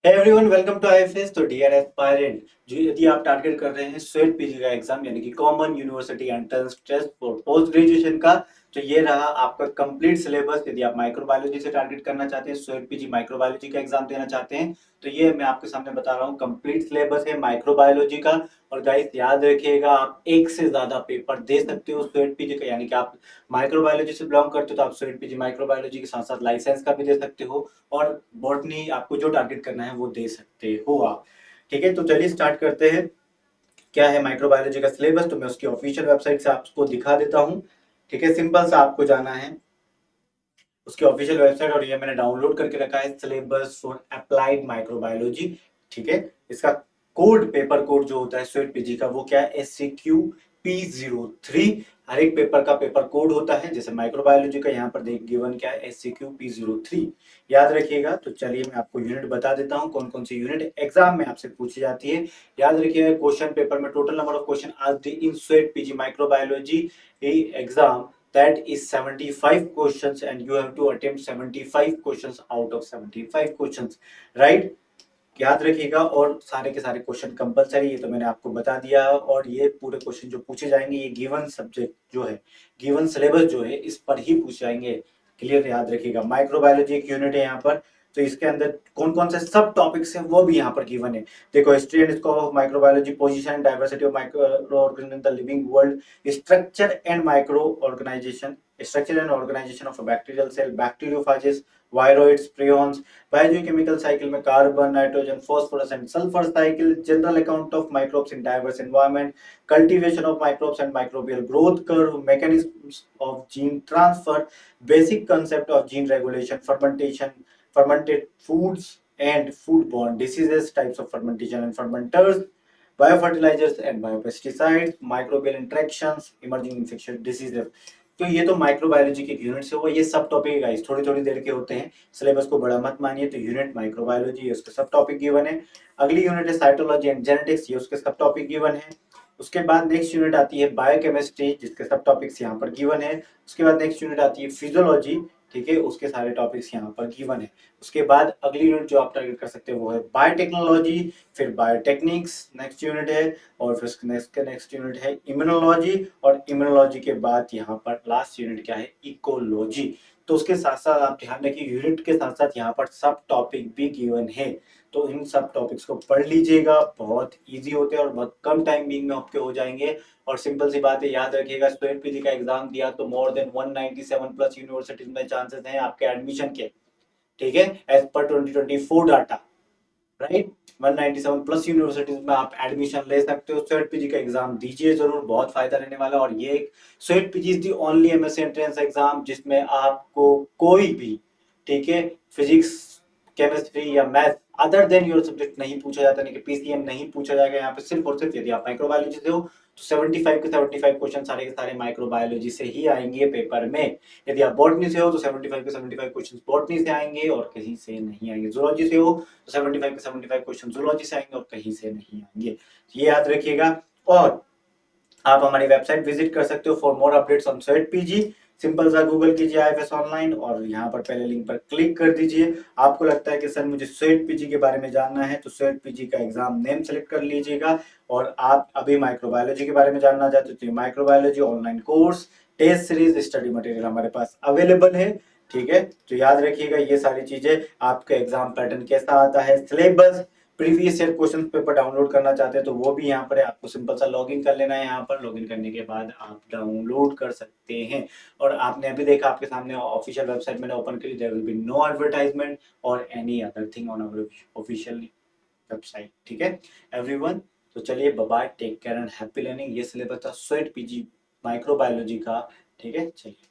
Everyone welcome to IFS. तो dear aspirant, जो यदि आप टारगेट कर रहे हैं स्वेट पीजी का एग्जाम यानी कि common university entrance test for post graduation का, तो ये रहा आपका कंप्लीट सिलेबस। यदि आप माइक्रोबायोलॉजी से टारगेट करना चाहते हैं, स्वेट पीजी माइक्रोबायोलॉजी का एग्जाम देना चाहते हैं, तो ये मैं आपके सामने बता रहा हूँ कंप्लीट सिलेबस है माइक्रोबायोलॉजी का। और गाइस याद रखिएगा, आप एक से ज्यादा पेपर दे सकते हो स्वेट पीजी का, यानी कि आप माइक्रोबायोलॉजी से बिलोंग करते हो तो आप स्वेट पीजी माइक्रोबायोलॉजी के साथ साथ लाइसेंस का भी दे सकते हो। और बॉटनी आपको जो टारगेट करना है वो दे सकते हो आप। ठीक है, तो चलिए स्टार्ट करते हैं। क्या है माइक्रोबायोलॉजी का सिलेबस, तो मैं उसकी ऑफिशियल वेबसाइट से आपको दिखा देता हूँ। ठीक है, सिंपल सा आपको जाना है उसकी ऑफिशियल वेबसाइट, और ये मैंने डाउनलोड करके रखा है सिलेबस फॉर अप्लाइड माइक्रोबायोलॉजी। ठीक है, इसका कोड, पेपर कोड जो होता है स्वेट पीजी का, वो क्या है, SCQ-P03। हर एक पेपर का पेपर कोड होता है, जैसे माइक्रोबायोलॉजी का यहाँ पर देख गिवन क्या है, SCQ-P03। याद रखिएगा। तो चलिए मैं आपको यूनिट बता देता हूँ, कौन कौन सी यूनिट एग्जाम में आपसे पूछी जाती है। याद रखिएगा, क्वेश्चन पेपर में total number of question asked in sweat PG microbiology exam, that is 75 questions and you have to attempt 75 questions out of 75 questions, right? याद रखिएगा। और सारे के सारे क्वेश्चन कंपलसरी, ये तो मैंने आपको बता दिया। और ये पूरे क्वेश्चन जो पूछे जाएंगे ये गिवन सब्जेक्ट जो है, गिवन सिलेबस जो है, इस पर ही पूछे जाएंगे। क्लियर, याद रखिएगा। माइक्रोबायोलॉजी एक यूनिट है यहाँ पर, तो इसके अंदर कौन कौन से सब टॉपिक्स हैं वो भी यहाँ पर गिवन है। देखो, history and scope of microbiology, position and diversity of micro organism in the living world, structure and micro organization, structure and organization of a bacterial cell, bacteriophages, viroids, prions, biochemical cycle में carbon, nitrogen, phosphorus and sulphur cycle, general account of microbes in diverse environment, cultivation of microbes and microbial growth curve, mechanisms of gene transfer, basic concept of gene regulation, fermentation, fermented foods and foodborne diseases, types of fermentation and fermenters, biofertilizers and biopesticides, microbial interactions, emerging infectious diseases। तो ये तो microbiology के unit से हुआ। ये सब topic guys थोड़ी थोड़ी देर के होते हैं, सिलेबस को बड़ा मत मानिए। तो यूनिट माइक्रोबायोलॉजी है, उसके सब टॉपिक गिवन है। अगली यूनिट है साइटोलॉजी एंड जेनेटिक्स, ये उसके सब टॉपिक गिवन है। उसके बाद नेक्स्ट यूनिट आती है बायोकेमिस्ट्री, जिसके सब टॉपिक्स यहाँ पर गिवन है। उसके बाद नेक्स्ट यूनिट आती है फिजियोलॉजी। ठीक है, उसके सारे टॉपिक्स यहाँ पर गिवन है। उसके बाद अगली यूनिट जो आप टारगेट कर सकते हैं वो है बायोटेक्नोलॉजी, फिर बायोटेक्निक्स नेक्स्ट यूनिट है, और फिर नेक्स्ट यूनिट है इम्यूनोलॉजी, और इम्यूनोलॉजी के बाद यहाँ पर लास्ट यूनिट क्या है, इकोलॉजी। तो उसके साथ साथ आप ध्यान रखिए, यूनिट के साथ साथ यहाँ पर सब टॉपिक भी गिवन है। तो इन सब टॉपिक्स को पढ़ लीजिएगा, बहुत इजी होते हैं और बहुत कम टाइमिंग में आपके हो जाएंगे। और सिंपल सी बात है, याद रखिएगा, स्टूडेंट पीजी का एग्जाम दिया तो मोर देन 197 प्लस यूनिवर्सिटीज में चांसेस हैं आपके एडमिशन के। ठीक है, as per 2024 data, right. 197 plus universities में आप एडमिशन ले सकते हो। स्वेट पीजी का एग्जाम दीजिए जरूर, बहुत फायदा रहने वाला है। और ये sweat PG is the only MSc entrance exam जिसमें आपको कोई भी, ठीक है, फिजिक्स, केमिस्ट्री या math other than your subject नहीं पूछा जाता, नहीं कि पीसीएम नहीं पूछा जाएगा यहाँ पे। सिर्फ और सिर्फ यदि आप माइक्रोबायोलॉजी से हो तो 75 के 75 क्वेश्चन सारे के सारे माइक्रोबायोलॉजी से ही आएंगे पेपर में। यदि आप बॉटनी से हो तो 75 के 75 क्वेश्चन बॉटनी से आएंगे और कहीं से नहीं आएंगे। जूलॉजी से हो तो 75 के 75 क्वेश्चन जूलॉजी से आएंगे और कहीं से नहीं आएंगे। ये याद रखिएगा। और आप हमारी वेबसाइट विजिट कर सकते हो for more updates on sweat PG. Simple सा गूगल कीजिए आईएफएस ऑनलाइन और यहाँ पर पहले लिंक पर क्लिक कर दीजिए। आपको लगता है कि सर मुझे स्वेट पीजी के बारे में जानना है, तो स्वेट पीजी का एग्जाम नेम सेलेक्ट कर लीजिएगा। और आप अभी माइक्रोबायोलॉजी के बारे में जानना चाहते हो तो microbiology online course, test series, study material हमारे पास अवेलेबल है। ठीक है, तो याद रखिएगा ये सारी चीजें। आपका एग्जाम पैटर्न कैसा आता है, syllabus, previous year question paper download करना चाहते हैं तो वो भी यहाँ पर है। आपको सिंपल सा लॉगिन कर लेना है। यहाँ पर लॉगिन करने के बाद आप डाउनलोड कर सकते हैं। और आपने अभी देखा आपके सामने ऑफिशियल वेबसाइट मैंने ओपन करी, there will be no advertisement और any other thing on our official website. ठीक है एवरीवन, तो चलिए bye bye, take care and happy learning. ये सिलेबस था स्वेट पीजी माइक्रोबायोलॉजी का। ठीक है, चलिए।